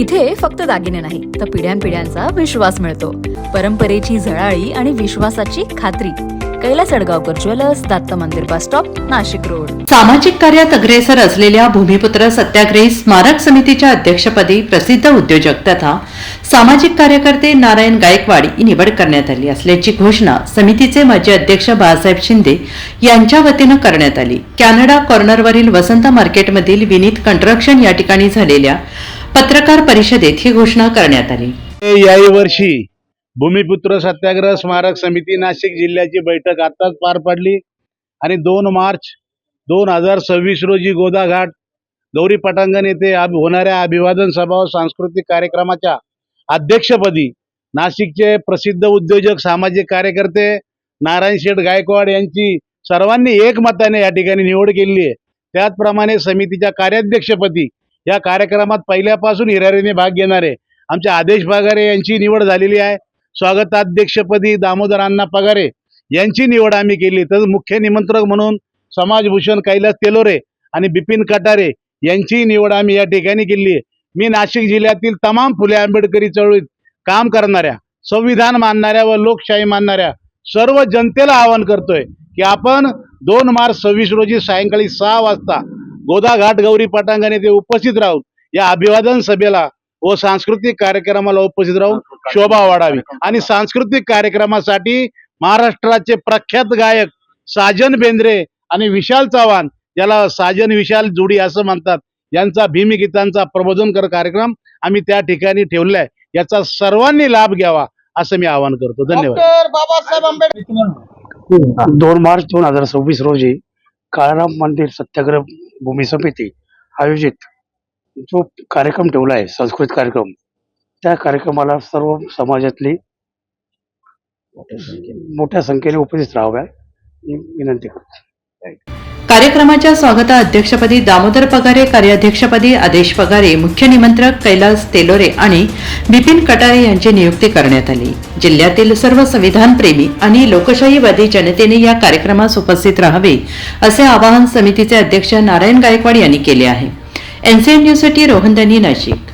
इथे फक्त दागिने नाही तर पिढ्यानपिढ्यांचा विश्वास मिळतो. परंपरेची झळाळी आणि विश्वासाची खात्री. कैलास अडगावकर ज्वेलर्स, दत्त मंदिर बस स्टॉप, नाशिक रोड. सामाजिक कार्यात अग्रेसर असलेल्या भूमिपुत्र सत्याग्रही स्मारक समितीच्या अध्यक्षपदी प्रसिद्ध उद्योजक तथा सामाजिक कार्यकर्ते नारायण गायकवाड ही निवड करण्यात आली असल्याची घोषणा समितीचे माजी अध्यक्ष बाळासाहेब शिंदे यांच्या वतीनं करण्यात आली. कॅनडा कॉर्नरवरील वसंत मार्केटमधील विनीत कंस्ट्रक्शन या ठिकाणी झालेल्या पत्रकार परिषदेत ही घोषणा करण्यात आली. याही वर्षी भूमिपुत्र सत्याग्रह स्मारक समिती नाशिक जिल्ह्याची बैठक आताच पार पडली आणि 2 मार्च 2026 रोजी गोदाघाट गौरी पटांगण येथे होणाऱ्या अभिवादन सभा व सांस्कृतिक कार्यक्रमाच्या अध्यक्षपदी नाशिकचे प्रसिद्ध उद्योजक सामाजिक कार्यकर्ते नारायण शेठ गायकवाड यांची सर्वांनी एकमताने या ठिकाणी निवड केली आहे. त्याचप्रमाणे समितीच्या कार्याध्यक्षपदी या कार्यक्रमात पहिल्यापासून हिरारीने भाग घेणारे आमचे आदेश पगारे यांची निवड झालेली आहे. स्वागताध्यक्षपदी दामोदर अण्णा पगारे यांची निवड आम्ही केली. तर मुख्य निमंत्रक म्हणून समाजभूषण कैलास तेलोरे आणि बिपिन कटारे यांची निवड आम्ही या ठिकाणी केली आहे. मी नाशिक जिल्ह्यातील तमाम फुले आंबेडकरी चळवळीत काम करणाऱ्या, संविधान मानणाऱ्या व लोकशाही मानणाऱ्या सर्व जनतेला आवाहन करतोय की आपण 2 मार्च 26 रोजी सायंकाळी 6 वाजता गोदाघाट गौरी पटांगण येथे उपस्थित राहून या अभिवादन सभेला व सांस्कृतिक कार्यक्रमाला उपस्थित राहून शोभा वाढावी. आणि सांस्कृतिक कार्यक्रमासाठी महाराष्ट्राचे प्रख्यात गायक साजन बेंद्रे आणि विशाल चव्हाण, ज्याला साजन विशाल जोडी असं म्हणतात, यांचा भीमगीतांचा प्रबोधनकर कार्यक्रम आम्ही त्या ठिकाणी ठेवलाय. याचा सर्वांनी लाभ घ्यावा असं मी आवाहन करतो. धन्यवाद. बाबासाहेब आंबेडकर 2 मार्च 2026 रोजी काळाराम मंदिर सत्याग्रह भूमी समिती आयोजित जो कार्यक्रम ठेवला आहे, सांस्कृतिक कार्यक्रम, त्या कार्यक्रमाला सर्व समाजातली मोठ्या संख्येने उपस्थित राहाव्या विनंती करतो. कार्यक्रमाच्या स्वागताध्यक्षपदी दामोदर पगारे, कार्याध्यक्षपदी आदेश पगारे, मुख्य निमंत्रक कैलास तेलोरे आणि बिपिन कटारे यांची नियुक्ती करण्यात आली. जिल्ह्यातील सर्व संविधानप्रेमी आणि लोकशाहीवादी जनतेने या कार्यक्रमास उपस्थित राहावे असे आवाहन समितीचे अध्यक्ष नारायण गायकवाड यांनी केले आहे. एनसीएन न्यूजसाठी रोहन दानी, नाशिक.